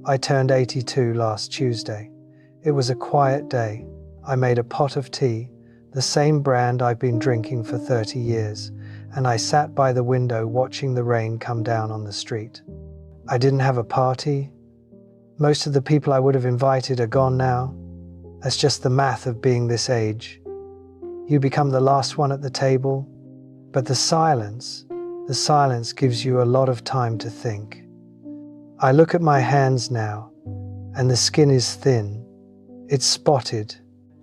I turned 82 last Tuesday. It was a quiet day. I made a pot of tea, the same brand I've been drinking for 30 years, and I sat by the window watching the rain come down on the street. I didn't have a party. Most of the people I would have invited are gone now. That's just the math of being this age. You become the last one at the table, but the silence gives you a lot of time to think. I look at my hands now, and the skin is thin. It's spotted.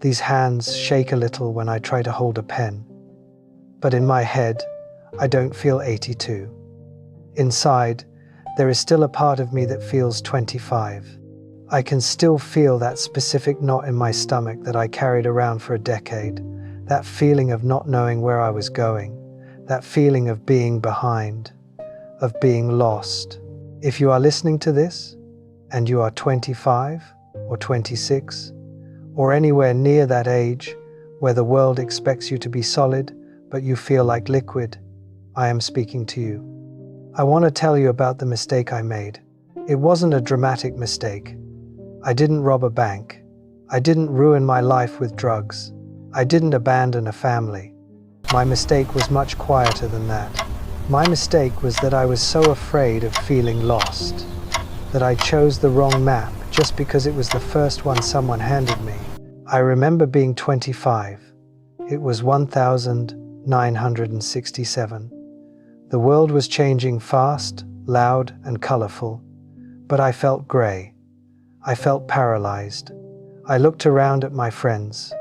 These hands shake a little when I try to hold a pen. But in my head, I don't feel 82. Inside, there is still a part of me that feels 25. I can still feel that specific knot in my stomach that I carried around for a decade, that feeling of not knowing where I was going, that feeling of being behind, of being lost. If you are listening to this, and you are 25 or 26, or anywhere near that age where the world expects you to be solid, but you feel like liquid, I am speaking to you. I want to tell you about the mistake I made. It wasn't a dramatic mistake. I didn't rob a bank. I didn't ruin my life with drugs. I didn't abandon a family. My mistake was much quieter than that. My mistake was that I was so afraid of feeling lost, that I chose the wrong map just because it was the first one someone handed me. I remember being 25. It was 1967. The world was changing fast, loud, and colorful, but I felt gray. I felt paralyzed. I looked around at my friends.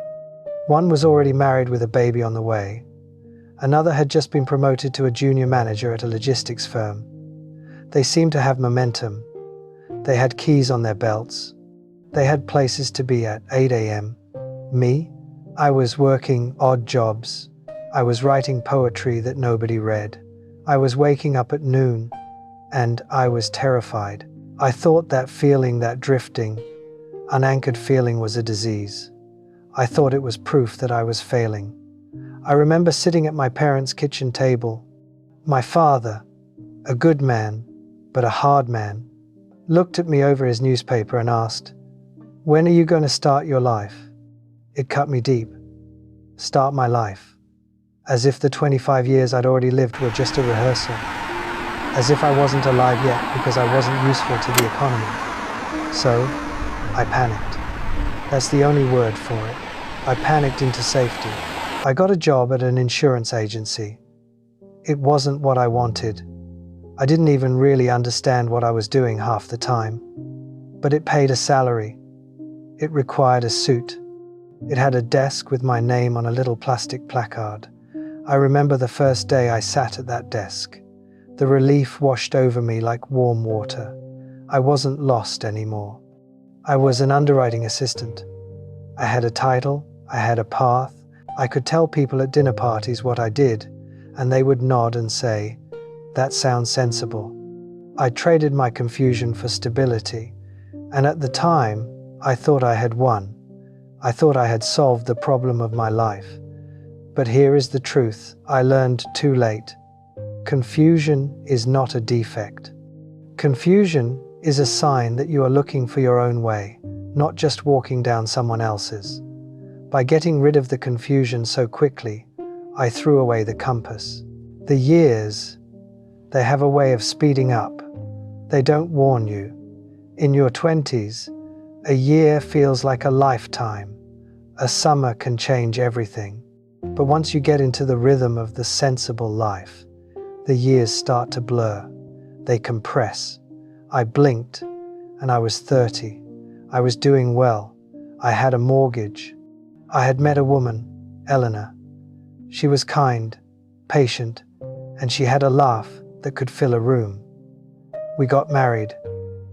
One was already married with a baby on the way. Another had just been promoted to a junior manager at a logistics firm. They seemed to have momentum. They had keys on their belts. They had places to be at 8 a.m. Me? I was working odd jobs. I was writing poetry that nobody read. I was waking up at noon, and I was terrified. I thought that feeling, that drifting, unanchored feeling was a disease. I thought it was proof that I was failing. I remember sitting at my parents' kitchen table. My father, a good man, but a hard man, looked at me over his newspaper and asked, "When are you going to start your life?" It cut me deep. Start my life. As if the 25 years I'd already lived were just a rehearsal. As if I wasn't alive yet because I wasn't useful to the economy. So, I panicked. That's the only word for it. I panicked into safety. I got a job at an insurance agency. It wasn't what I wanted. I didn't even really understand what I was doing half the time. But it paid a salary. It required a suit. It had a desk with my name on a little plastic placard. I remember the first day I sat at that desk. The relief washed over me like warm water. I wasn't lost anymore. I was an underwriting assistant. I had a title, I had a path. I could tell people at dinner parties what I did, and they would nod and say, "That sounds sensible." I traded my confusion for stability, and at the time, I thought I had won. I thought I had solved the problem of my life. But here is the truth I learned too late. Confusion is not a defect. Confusion is a sign that you are looking for your own way, not just walking down someone else's. By getting rid of the confusion so quickly, I threw away the compass. The years, they have a way of speeding up. They don't warn you. In your 20s, a year feels like a lifetime. A summer can change everything. But once you get into the rhythm of the sensible life, the years start to blur. They compress. I blinked, and I was 30. I was doing well. I had a mortgage. I had met a woman, Eleanor. She was kind, patient, and she had a laugh that could fill a room. We got married.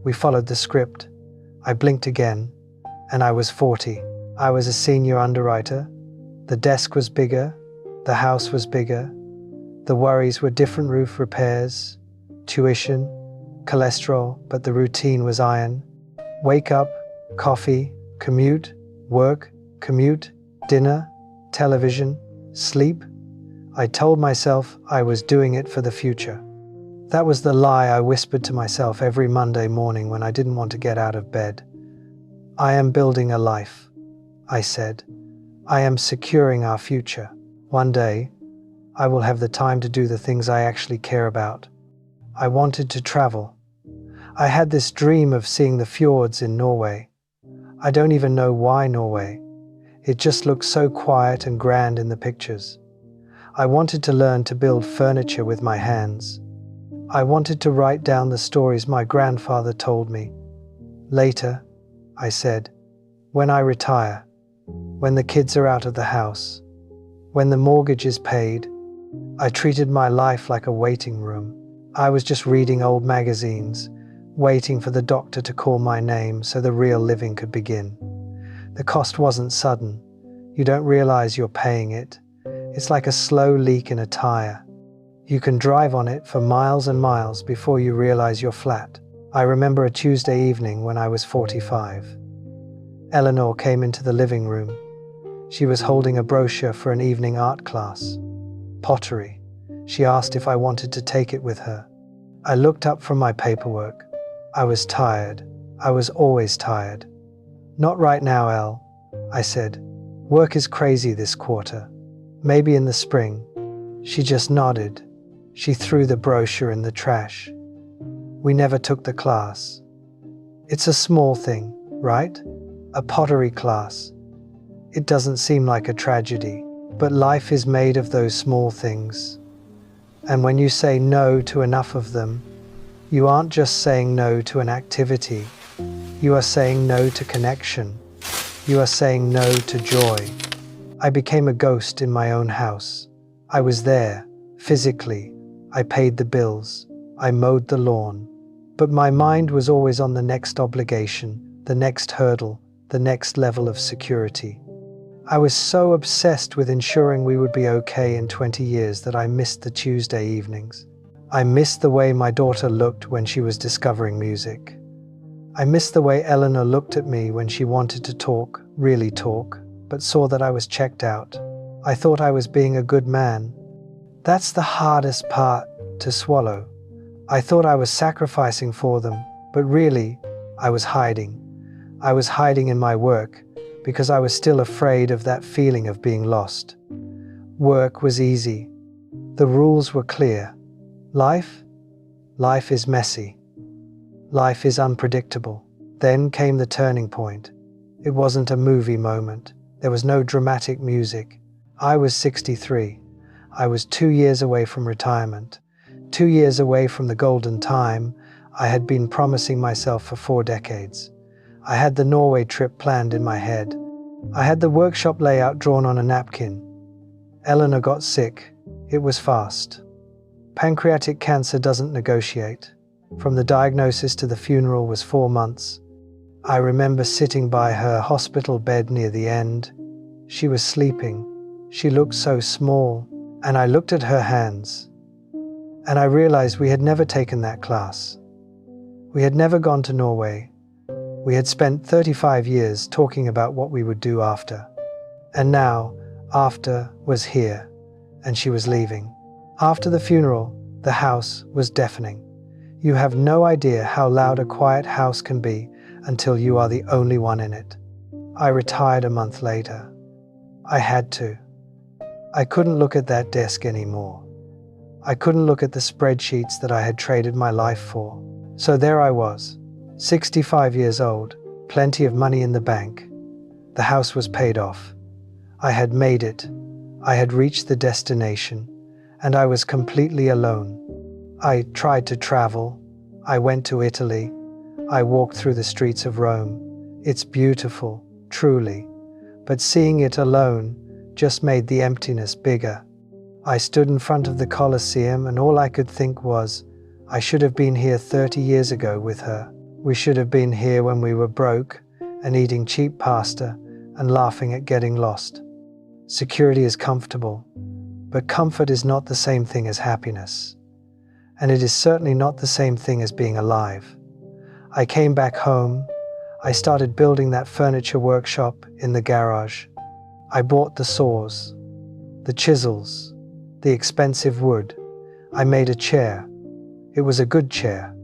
We followed the script. I blinked again, and I was 40. I was a senior underwriter. The desk was bigger. The house was bigger. The worries were different roof repairs, tuition, cholesterol, but the routine was iron. Wake up, coffee, commute, work, commute, dinner, television, sleep. I told myself I was doing it for the future. That was the lie I whispered to myself every Monday morning when I didn't want to get out of bed. I am building a life, I said. I am securing our future. One day, I will have the time to do the things I actually care about. I wanted to travel. I had this dream of seeing the fjords in Norway. I don't even know why Norway. It just looked so quiet and grand in the pictures. I wanted to learn to build furniture with my hands. I wanted to write down the stories my grandfather told me. Later, I said, when I retire, when the kids are out of the house, when the mortgage is paid. I treated my life like a waiting room. I was just reading old magazines, waiting for the doctor to call my name so the real living could begin. The cost wasn't sudden. You don't realize you're paying it. It's like a slow leak in a tire. You can drive on it for miles and miles before you realize you're flat. I remember a Tuesday evening when I was 45. Eleanor came into the living room. She was holding a brochure for an evening art class. Pottery. She asked if I wanted to take it with her. I looked up from my paperwork. I was tired. I was always tired. Not right now, Elle, I said. Work is crazy this quarter. Maybe in the spring. She just nodded. She threw the brochure in the trash. We never took the class. It's a small thing, right? A pottery class. It doesn't seem like a tragedy, but life is made of those small things. And when you say no to enough of them, you aren't just saying no to an activity. You are saying no to connection. You are saying no to joy. I became a ghost in my own house. I was there, physically. I paid the bills. I mowed the lawn. But my mind was always on the next obligation, the next hurdle, the next level of security. I was so obsessed with ensuring we would be okay in 20 years that I missed the Tuesday evenings. I missed the way my daughter looked when she was discovering music. I missed the way Eleanor looked at me when she wanted to talk, really talk, but saw that I was checked out. I thought I was being a good man. That's the hardest part to swallow. I thought I was sacrificing for them, but really, I was hiding. I was hiding in my work because I was still afraid of that feeling of being lost. Work was easy. The rules were clear. Life is messy. Life is unpredictable. Then came the turning point. It wasn't a movie moment. There was no dramatic music. I was 63. I was 2 years away from retirement. 2 years away from the golden time I had been promising myself for 4 decades. I had the Norway trip planned in my head. I had the workshop layout drawn on a napkin. Eleanor got sick. It was fast. Pancreatic cancer doesn't negotiate. From the diagnosis to the funeral was 4 months. I remember sitting by her hospital bed near the end. She was sleeping. She looked so small, and I looked at her hands. And I realized we had never taken that class. We had never gone to Norway. We had spent 35 years talking about what we would do after. And now, after was here, and she was leaving. After the funeral, the house was deafening. You have no idea how loud a quiet house can be until you are the only one in it. I retired a month later. I had to. I couldn't look at that desk anymore. I couldn't look at the spreadsheets that I had traded my life for. So there I was, 65 years old, plenty of money in the bank. The house was paid off. I had made it. I had reached the destination, and I was completely alone. I tried to travel. I went to Italy. I walked through the streets of Rome. It's beautiful, truly, but seeing it alone just made the emptiness bigger. I stood in front of the Colosseum, and all I could think was, I should have been here 30 years ago with her. We should have been here when we were broke and eating cheap pasta and laughing at getting lost. Security is comfortable, but comfort is not the same thing as happiness. And it is certainly not the same thing as being alive. I came back home. I started building that furniture workshop in the garage. I bought the saws, the chisels, the expensive wood. I made a chair. It was a good chair,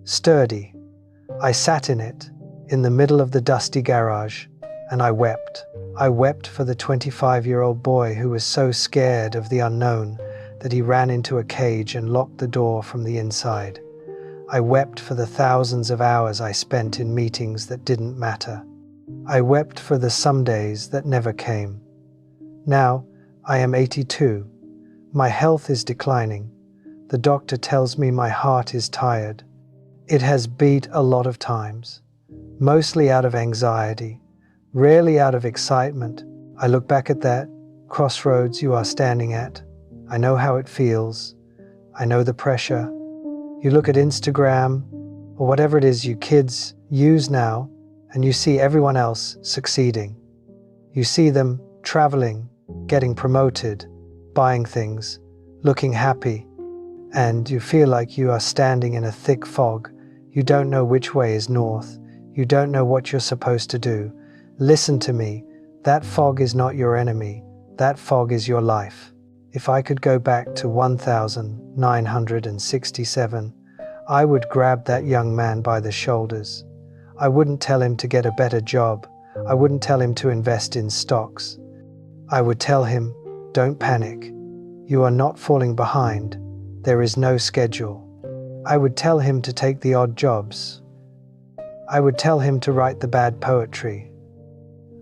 sturdy. I sat in it, in the middle of the dusty garage, and I wept. I wept for the 25-year-old boy who was so scared of the unknown that he ran into a cage and locked the door from the inside. I wept for the thousands of hours I spent in meetings that didn't matter. I wept for the some days that never came. Now, I am 82. My health is declining. The doctor tells me my heart is tired. It has beat a lot of times, mostly out of anxiety, rarely out of excitement. I look back at that crossroads you are standing at. I know how it feels. I know the pressure. You look at Instagram or whatever it is you kids use now, and you see everyone else succeeding. You see them traveling, getting promoted, buying things, looking happy, and you feel like you are standing in a thick fog. You don't know which way is north. You don't know what you're supposed to do. Listen to me. That fog is not your enemy. That fog is your life. If I could go back to 1967, I would grab that young man by the shoulders. I wouldn't tell him to get a better job. I wouldn't tell him to invest in stocks. I would tell him, don't panic. You are not falling behind. There is no schedule. I would tell him to take the odd jobs. I would tell him to write the bad poetry.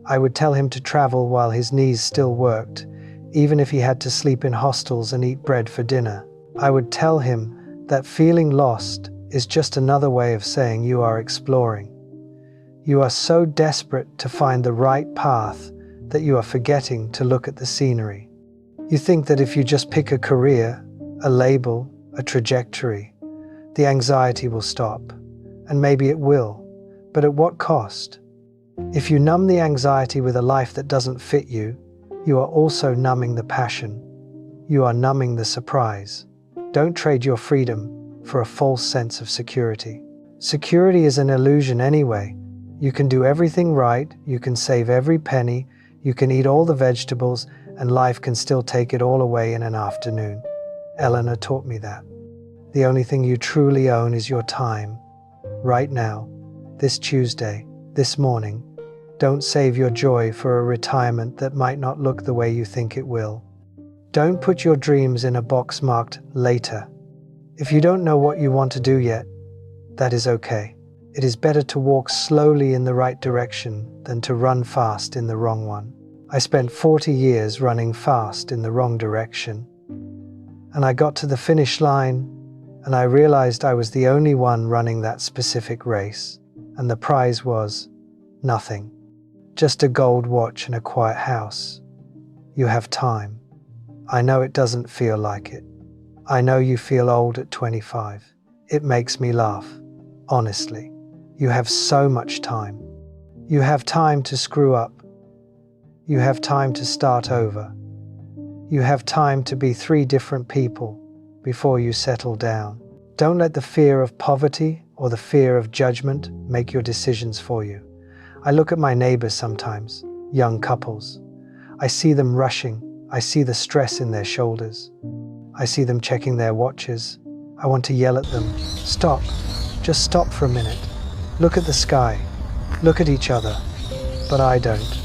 I would tell him to travel while his knees still worked, even if he had to sleep in hostels and eat bread for dinner. I would tell him that feeling lost is just another way of saying you are exploring. You are so desperate to find the right path that you are forgetting to look at the scenery. You think that if you just pick a career, a label, a trajectory, the anxiety will stop. And maybe it will, but at what cost? If you numb the anxiety with a life that doesn't fit you, you are also numbing the passion. You are numbing the surprise. Don't trade your freedom for a false sense of security. Security is an illusion anyway. You can do everything right, you can save every penny, you can eat all the vegetables, and life can still take it all away in an afternoon. Eleanor taught me that. The only thing you truly own is your time. Right now, this Tuesday, this morning. Don't save your joy for a retirement that might not look the way you think it will. Don't put your dreams in a box marked later. If you don't know what you want to do yet, that is okay. It is better to walk slowly in the right direction than to run fast in the wrong one. I spent 40 years running fast in the wrong direction. And I got to the finish line, and I realized I was the only one running that specific race. And the prize was nothing. Just a gold watch and a quiet house. You have time. I know it doesn't feel like it. I know you feel old at 25. It makes me laugh. Honestly, you have so much time. You have time to screw up. You have time to start over. You have time to be 3 different people before you settle down. Don't let the fear of poverty or the fear of judgment make your decisions for you. I look at my neighbors sometimes, young couples. I see them rushing. I see the stress in their shoulders. I see them checking their watches. I want to yell at them, stop, just stop for a minute. Look at the sky. Look at each other. But I don't.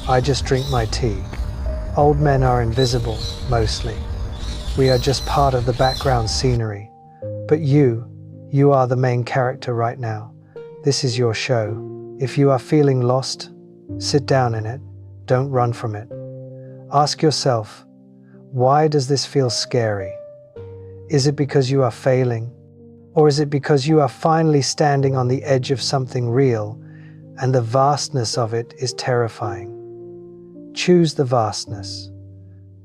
I just drink my tea. Old men are invisible, mostly. We are just part of the background scenery. But you are the main character right now. This is your show. If you are feeling lost, sit down in it. Don't run from it. Ask yourself, why does this feel scary? Is it because you are failing? Or is it because you are finally standing on the edge of something real and the vastness of it is terrifying? Choose the vastness.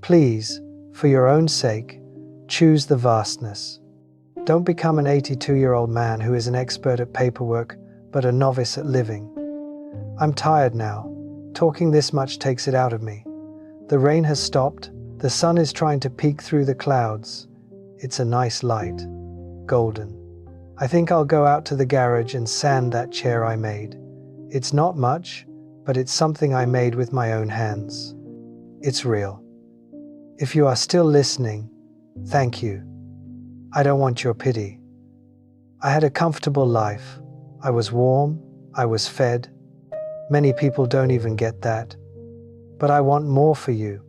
Please, for your own sake, choose the vastness. Don't become an 82-year-old man who is an expert at paperwork but a novice at living. I'm tired now. Talking this much takes it out of me. The rain has stopped. The sun is trying to peek through the clouds. It's a nice light. Golden. I think I'll go out to the garage and sand that chair I made. It's not much, but it's something I made with my own hands. It's real. If you are still listening, thank you. I don't want your pity. I had a comfortable life. I was warm. I was fed. Many people don't even get that. But I want more for you.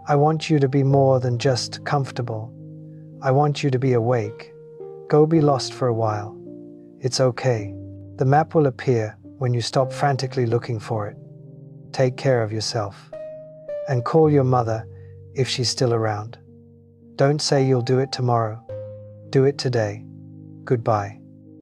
I want you to be more than just comfortable. I want you to be awake. Go be lost for a while. It's okay. The map will appear when you stop frantically looking for it. Take care of yourself. And call your mother if she's still around. Don't say you'll do it tomorrow. Do it today. Goodbye.